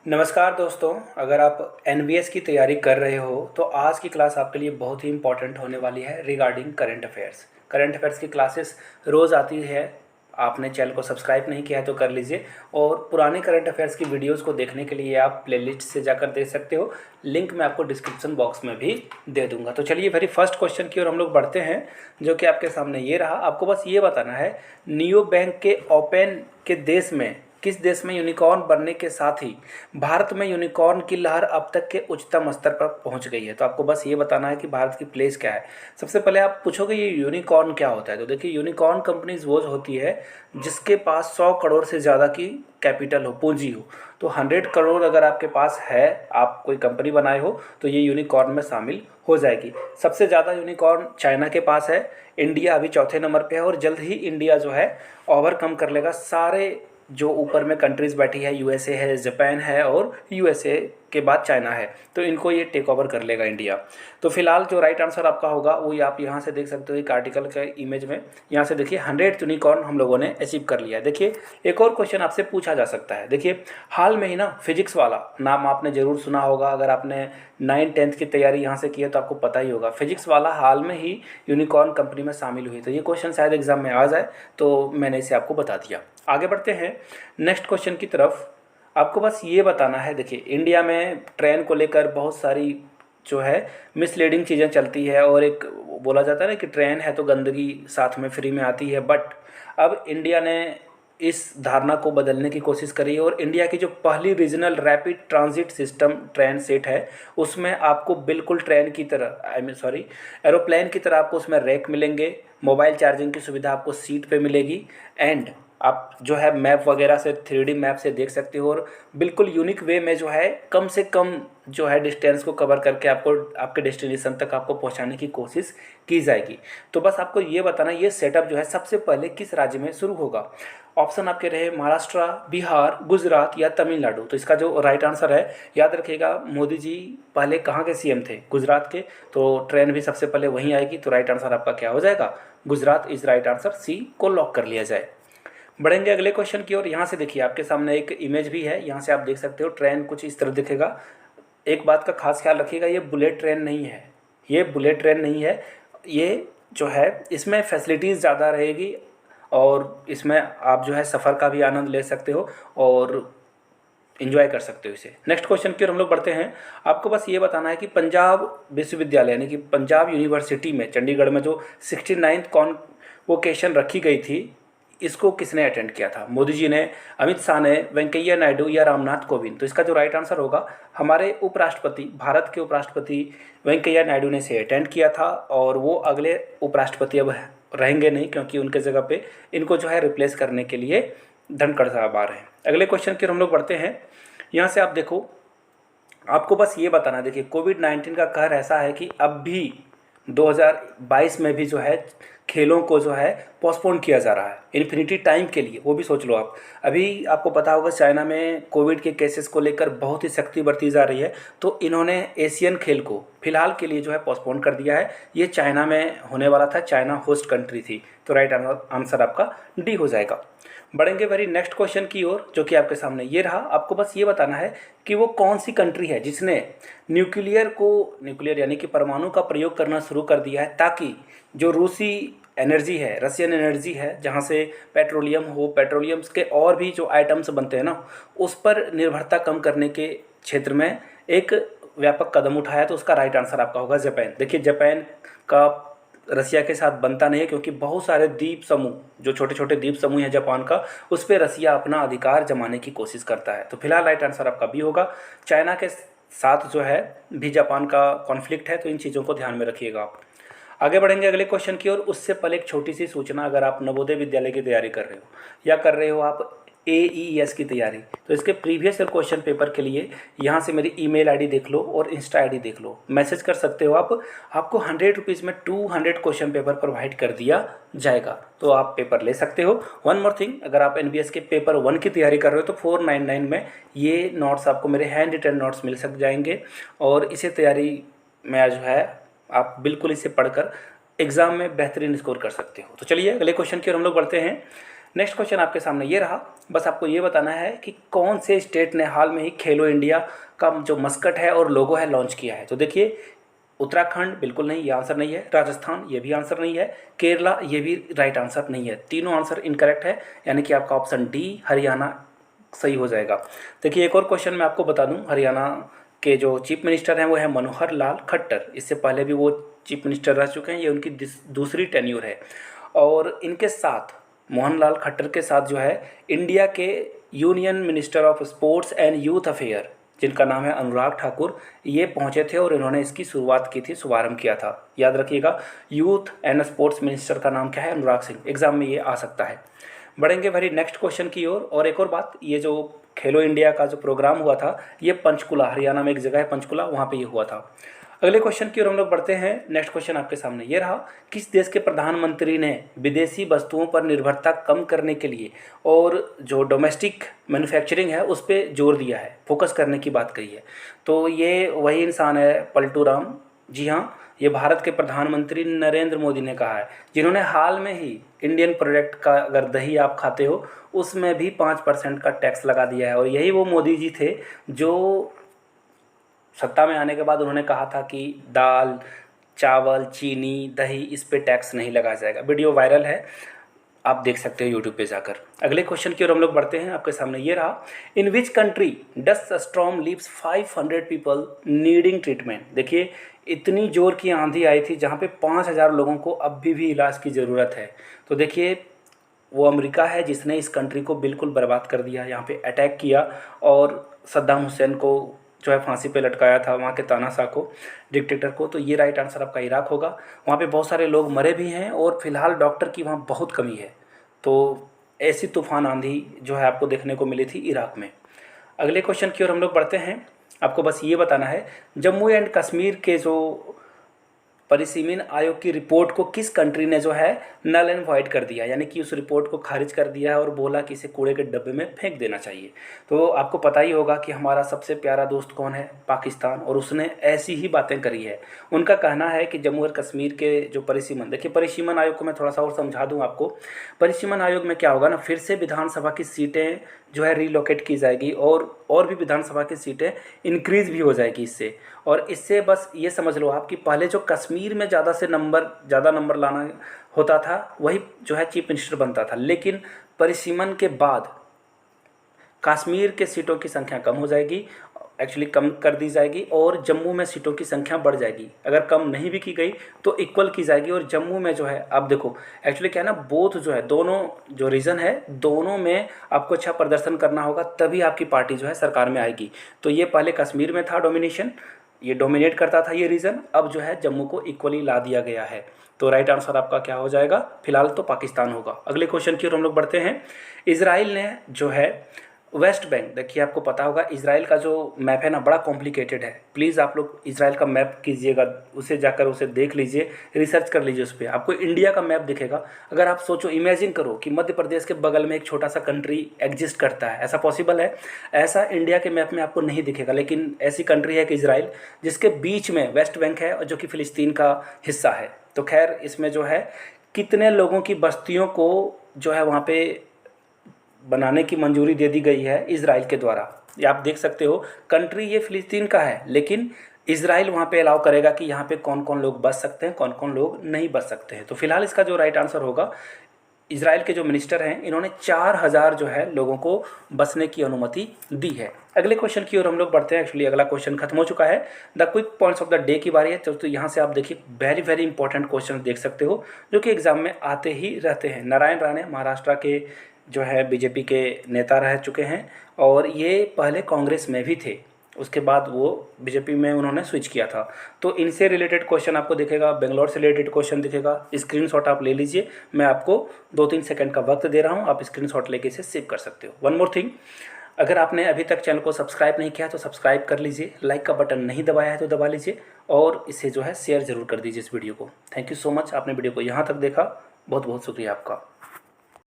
नमस्कार दोस्तों। अगर आप एनवीएस की तैयारी कर रहे हो तो आज की क्लास आपके लिए बहुत ही इंपॉर्टेंट होने वाली है regarding current affairs. Current affairs की क्लासेस रोज़ आती है। आपने चैनल को सब्सक्राइब नहीं किया है तो कर लीजिए, और पुराने करंट अफेयर्स की वीडियोस को देखने के लिए आप प्लेलिस्ट से जाकर देख सकते हो। लिंक मैं आपको डिस्क्रिप्शन बॉक्स में भी दे दूंगा। तो चलिए वेरी फर्स्ट क्वेश्चन की ओर हम लोग बढ़ते हैं, जो कि आपके सामने ये रहा। आपको बस ये बताना है, नियो बैंक के ओपन के देश में किस देश में यूनिकॉर्न बनने के साथ ही भारत में यूनिकॉर्न की लहर अब तक के उच्चतम स्तर पर पहुंच गई है। तो आपको बस ये बताना है कि भारत की प्लेस क्या है। सबसे पहले आप पूछोगे ये यूनिकॉर्न क्या होता है, तो देखिए यूनिकॉर्न कंपनीज वो होती है जिसके पास 100 करोड़ से ज़्यादा की कैपिटल हो, पूंजी हो। तो 100 करोड़ अगर आपके पास है, आप कोई कंपनी बनाए हो, तो ये यूनिकॉर्न में शामिल हो जाएगी। सबसे ज़्यादा यूनिकॉर्न चाइना के पास है। इंडिया अभी चौथे नंबर पे है, और जल्द ही इंडिया जो है ओवरकम कर लेगा सारे जो ऊपर में कंट्रीज़ बैठी है। यूएसए है, जापान है, और यूएसए के बाद चाइना है। तो इनको ये टेक ओवर कर लेगा इंडिया। तो फिलहाल जो राइट आंसर आपका होगा वो आप यहाँ से देख सकते हो, एक आर्टिकल के इमेज में। यहाँ से देखिए 100 यूनिकॉर्न हम लोगों ने अचीव कर लिया है। देखिए एक और क्वेश्चन आपसे पूछा जा सकता है। देखिए हाल में ही ना फिजिक्स वाला नाम आपने ज़रूर सुना होगा। अगर आपने 9th-10th की तैयारी यहाँ से की है तो आपको पता ही होगा। फिजिक्स वाला हाल में ही यूनिकॉर्न कंपनी में शामिल हुई। तो ये क्वेश्चन शायद एग्जाम में आ जाए, तो मैंने इसे आपको बता दिया। आगे बढ़ते हैं नेक्स्ट क्वेश्चन की तरफ। आपको बस ये बताना है, देखिए इंडिया में ट्रेन को लेकर बहुत सारी जो है मिसलीडिंग चीज़ें चलती है, और एक बोला जाता है ना कि ट्रेन है तो गंदगी साथ में फ्री में आती है। बट अब इंडिया ने इस धारणा को बदलने की कोशिश करी है, और इंडिया की जो पहली regional rapid transit system train set है, उसमें आपको बिल्कुल ट्रेन की तरह, एरोप्लेन की तरह आपको उसमें रैक मिलेंगे। मोबाइल चार्जिंग की सुविधा आपको सीट पे मिलेगी, एंड आप जो है मैप वगैरह से 3D मैप से देख सकते हो, और बिल्कुल यूनिक वे में जो है कम से कम जो है डिस्टेंस को कवर करके आपको आपके डेस्टिनेशन तक आपको पहुंचाने की कोशिश की जाएगी। तो बस आपको ये बताना, ये सेटअप जो है सबसे पहले किस राज्य में शुरू होगा। ऑप्शन आपके रहे महाराष्ट्र, बिहार, गुजरात या तमिलनाडु। तो इसका जो राइट आंसर है, याद रखिएगा, मोदी जी पहले कहाँ के सीएम थे? गुजरात के। तो ट्रेन भी सबसे पहले वहीं आएगी। तो राइट आंसर आपका क्या हो जाएगा? Gujarat is right answer. C को लॉक कर लिया जाए। बढ़ेंगे अगले क्वेश्चन की ओर। यहाँ से देखिए आपके सामने एक इमेज भी है, यहाँ से आप देख सकते हो ट्रेन कुछ इस तरह दिखेगा। एक बात का खास ख्याल रखिएगा, ये बुलेट ट्रेन नहीं है। ये बुलेट ट्रेन नहीं है। ये जो है इसमें फैसिलिटीज़ ज़्यादा रहेगी, और इसमें आप जो है सफ़र का भी आनंद ले सकते हो और इन्जॉय कर सकते हो इसे। नेक्स्ट क्वेश्चन की ओर हम लोग बढ़ते हैं। आपको बस ये बताना है कि पंजाब विश्वविद्यालय यानी कि पंजाब यूनिवर्सिटी में, चंडीगढ़ में जो 69th कॉन्वोकेशन रखी गई थी, इसको किसने अटेंड किया था? मोदी जी ने, अमित शाह ने, वेंकैया नायडू या रामनाथ कोविंद? तो इसका जो राइट आंसर होगा, हमारे उपराष्ट्रपति, भारत के उपराष्ट्रपति वेंकैया नायडू ने इसे अटेंड किया था, और वो अगले उपराष्ट्रपति अब रहेंगे नहीं, क्योंकि उनके जगह पे इनको जो है रिप्लेस करने के लिए धनखड़ साहब आ रहे हैं। अगले क्वेश्चन की हम लोग बढ़ते हैं। यहाँ से आप देखो, आपको बस ये बताना, देखिए कोविड-19 का कहर ऐसा है कि अब भी 2022 में भी जो है खेलों को जो है पोस्टपोन किया जा रहा है इन्फिनिटी टाइम के लिए। वो भी सोच लो आप। अभी आपको पता होगा चाइना में कोविड के केसेस को लेकर बहुत ही सख्ती बरती जा रही है, तो इन्होंने एशियन खेल को फिलहाल के लिए जो है पोस्टपोन कर दिया है। ये चाइना में होने वाला था, चाइना होस्ट कंट्री थी। तो राइट आंसर आपका डी हो जाएगा। बढ़ेंगे वेरी नेक्स्ट क्वेश्चन की ओर, जो कि आपके सामने ये रहा। आपको बस ये बताना है कि वो कौन सी कंट्री है जिसने न्यूक्लियर यानी कि परमाणु का प्रयोग करना शुरू कर दिया है, ताकि जो रूसी एनर्जी है, रशियन एनर्जी है, जहाँ से पेट्रोलियम हो, पेट्रोलियम्स के और भी जो आइटम्स बनते हैं ना, उस पर निर्भरता कम करने के क्षेत्र में एक व्यापक कदम उठाया। तो उसका राइट आंसर आपका होगा जापान। देखिए जापान का रसिया के साथ बनता नहीं है, क्योंकि बहुत सारे द्वीप समूह, जो छोटे छोटे द्वीप समूह हैं जापान का, उस पर रसिया अपना अधिकार जमाने की कोशिश करता है। तो फिलहाल राइट आंसर आपका बी होगा। चाइना के साथ जो है भी जापान का कॉन्फ्लिक्ट है, तो इन चीज़ों को ध्यान में रखिएगा आप। आगे बढ़ेंगे अगले क्वेश्चन की ओर। उससे पहले एक छोटी सी सूचना, अगर आप नवोदय विद्यालय की तैयारी कर रहे हो या कर रहे हो आप AES की तैयारी, तो इसके प्रीवियस ईयर क्वेश्चन पेपर के लिए यहाँ से मेरी ईमेल आईडी देख लो और इंस्टा आईडी देख लो, मैसेज कर सकते हो आप। आपको 100 रुपीज़ में 200 क्वेश्चन पेपर प्रोवाइड कर दिया जाएगा, तो आप पेपर ले सकते हो। वन मोर थिंग, अगर आप NBS के पेपर 1 की तैयारी कर रहे हो तो 499 में ये नोट्स आपको, मेरे हैंड रिटन नोट्स मिल सक जाएंगे, और इसे तैयारी में जो है आप बिल्कुल इसे पढ़कर एग्ज़ाम में बेहतरीन स्कोर कर सकते हो। तो चलिए अगले क्वेश्चन की ओर हम लोग बढ़ते हैं। नेक्स्ट क्वेश्चन आपके सामने ये रहा, बस आपको ये बताना है कि कौन से स्टेट ने हाल में ही खेलो इंडिया का जो मस्कट है और लोगो है लॉन्च किया है। तो देखिए, उत्तराखंड बिल्कुल नहीं, ये आंसर नहीं है। राजस्थान, ये भी आंसर नहीं है। केरला, ये भी राइट आंसर नहीं है। तीनों आंसर इनकरेक्ट है, यानी कि आपका ऑप्शन डी हरियाणा सही हो जाएगा। देखिए, एक और क्वेश्चन मैं आपको बता दूं, हरियाणा के जो चीफ मिनिस्टर हैं वो है मनोहर लाल खट्टर। इससे पहले भी वो चीफ मिनिस्टर रह चुके हैं, ये उनकी दूसरी टेन्यूर है। और इनके साथ मोहन लाल खट्टर के साथ जो है इंडिया के union minister of sports and youth affair, जिनका नाम है अनुराग ठाकुर, ये पहुंचे थे और इन्होंने इसकी शुरुआत की थी, शुभारंभ किया था। याद रखिएगा, यूथ एंड स्पोर्ट्स मिनिस्टर का नाम क्या है? अनुराग सिंह। एग्जाम में ये आ सकता है। बढ़ेंगे भाई नेक्स्ट क्वेश्चन की ओर। और एक और बात, ये जो खेलो इंडिया का जो प्रोग्राम हुआ था, ये पंचकुला, हरियाणा में एक जगह है पंचकुला, वहाँ पे ये हुआ था। अगले क्वेश्चन की ओर हम लोग बढ़ते हैं। नेक्स्ट क्वेश्चन आपके सामने ये रहा, किस देश के प्रधानमंत्री ने विदेशी वस्तुओं पर निर्भरता कम करने के लिए और जो डोमेस्टिक मैन्युफैक्चरिंग है उस पर जोर दिया है, फोकस करने की बात कही है? तो ये वही इंसान है, पलटू राम। जी हाँ, ये भारत के प्रधानमंत्री नरेंद्र मोदी ने कहा है, जिन्होंने हाल में ही इंडियन प्रोडक्ट का अगर दही आप खाते हो उसमें भी 5% का टैक्स लगा दिया है। और यही वो मोदी जी थे जो सत्ता में आने के बाद उन्होंने कहा था कि दाल, चावल, चीनी, दही, इस पे टैक्स नहीं लगाया जाएगा। वीडियो वायरल है, आप देख सकते हो यूट्यूब पे जाकर। अगले क्वेश्चन की ओर हम लोग बढ़ते हैं। आपके सामने ये रहा, in which country dust storm leaves 500 people needing treatment. देखिए, इतनी जोर की आंधी आई थी जहाँ पे 5000 लोगों को अब भी इलाज की ज़रूरत है। तो देखिए, वो अमेरिका है जिसने इस कंट्री को बिल्कुल बर्बाद कर दिया, यहाँ पे अटैक किया और सद्दाम हुसैन को जो है फांसी पे लटकाया था, वहाँ के तानाशाह को, डिक्टेटर को। तो ये राइट आंसर आपका इराक होगा। वहाँ पे बहुत सारे लोग मरे भी हैं और फिलहाल डॉक्टर की वहाँ बहुत कमी है। तो ऐसी तूफान आंधी जो है आपको देखने को मिली थी इराक में। अगले क्वेश्चन की ओर हम लोग बढ़ते हैं। आपको बस ये बताना है, जम्मू एंड कश्मीर के जो परिसीमन आयोग की रिपोर्ट को किस कंट्री ने जो है नल एंड वॉइड कर दिया, यानी कि उस रिपोर्ट को खारिज कर दिया है और बोला कि इसे कूड़े के डब्बे में फेंक देना चाहिए। तो आपको पता ही होगा कि हमारा सबसे प्यारा दोस्त कौन है? पाकिस्तान। और उसने ऐसी ही बातें करी है। उनका कहना है कि जम्मू और कश्मीर के जो परिसीमन, देखिए परिसीमन आयोग को मैं थोड़ा सा और समझा दूँ आपको। परिसीमन आयोग में क्या होगा ना, फिर से विधानसभा की सीटें जो है रिलोकेट की जाएगी और भी विधानसभा की सीटें इंक्रीज़ भी हो जाएगी इससे। और इससे बस ये समझ लो आप कि पहले जो कश्मीर में ज़्यादा नंबर लाना होता था वही जो है चीफ मिनिस्टर बनता था, लेकिन परिसीमन के बाद कश्मीर के सीटों की संख्या कम हो जाएगी, एक्चुअली कम कर दी जाएगी और जम्मू में सीटों की संख्या बढ़ जाएगी। अगर कम नहीं भी की गई तो इक्वल की जाएगी। और जम्मू में जो है, आप देखो एक्चुअली क्या है ना, बोथ जो है, दोनों जो रीजन है, दोनों में आपको अच्छा प्रदर्शन करना होगा, तभी आपकी पार्टी जो है सरकार में आएगी। तो ये पहले कश्मीर में था डोमिनेशन, ये डोमिनेट करता था ये रीजन, अब जो है जम्मू को इक्वली ला दिया गया है। तो राइट आंसर आपका क्या हो जाएगा? फिलहाल तो पाकिस्तान होगा। अगले क्वेश्चन की ओर हम लोग बढ़ते हैं। इजराइल ने जो है वेस्ट बैंक, देखिए आपको पता होगा इजराइल का जो मैप है ना बड़ा कॉम्प्लिकेटेड है। प्लीज़ आप लोग इजराइल का मैप कीजिएगा, उसे जाकर उसे देख लीजिए, रिसर्च कर लीजिए, उस पर आपको इंडिया का मैप दिखेगा। अगर आप सोचो, इमेजिन करो कि मध्य प्रदेश के बगल में एक छोटा सा कंट्री एग्जिस्ट करता है, ऐसा पॉसिबल है? ऐसा इंडिया के मैप में आपको नहीं दिखेगा, लेकिन ऐसी कंट्री है कि इजराइल, जिसके बीच में वेस्ट बैंक है और जो कि फ़िलिस्तीन का हिस्सा है। तो खैर, इसमें जो है कितने लोगों की बस्तियों को जो है वहाँ पे बनाने की मंजूरी दे दी गई है इजराइल के द्वारा। ये आप देख सकते हो, कंट्री ये फ़िलिस्तीन का है, लेकिन इजराइल वहाँ पे अलाउ करेगा कि यहाँ पे कौन कौन लोग बस सकते हैं, कौन कौन लोग नहीं बस सकते हैं। तो फिलहाल इसका जो राइट आंसर होगा, इजराइल के जो मिनिस्टर हैं इन्होंने 4000 जो है लोगों को बसने की अनुमति दी है। अगले क्वेश्चन की ओर हम लोग बढ़ते हैं। एक्चुअली अगला क्वेश्चन खत्म हो चुका है। The quick points of the day की बारी है। तो यहाँ से आप देखिए वेरी वेरी इंपॉर्टेंट क्वेश्चन देख सकते हो जो कि एग्जाम में आते ही रहते हैं। नारायण राणे महाराष्ट्र के जो है बीजेपी के नेता रह चुके हैं और ये पहले कांग्रेस में भी थे, उसके बाद वो बीजेपी में उन्होंने स्विच किया था। तो इनसे रिलेटेड क्वेश्चन आपको दिखेगा, बेंगलोर से रिलेटेड क्वेश्चन दिखेगा। स्क्रीनशॉट आप ले लीजिए, मैं आपको 2-3 सेकंड का वक्त दे रहा हूँ, आप स्क्रीनशॉट लेके इसे सेव कर सकते हो। वन मोर थिंग, अगर आपने अभी तक चैनल को सब्सक्राइब नहीं किया तो सब्सक्राइब कर लीजिए, लाइक का बटन नहीं दबाया है तो दबा लीजिए और इसे जो है शेयर ज़रूर कर दीजिए इस वीडियो को। थैंक यू सो मच, आपने वीडियो को यहाँ तक देखा, बहुत बहुत शुक्रिया आपका।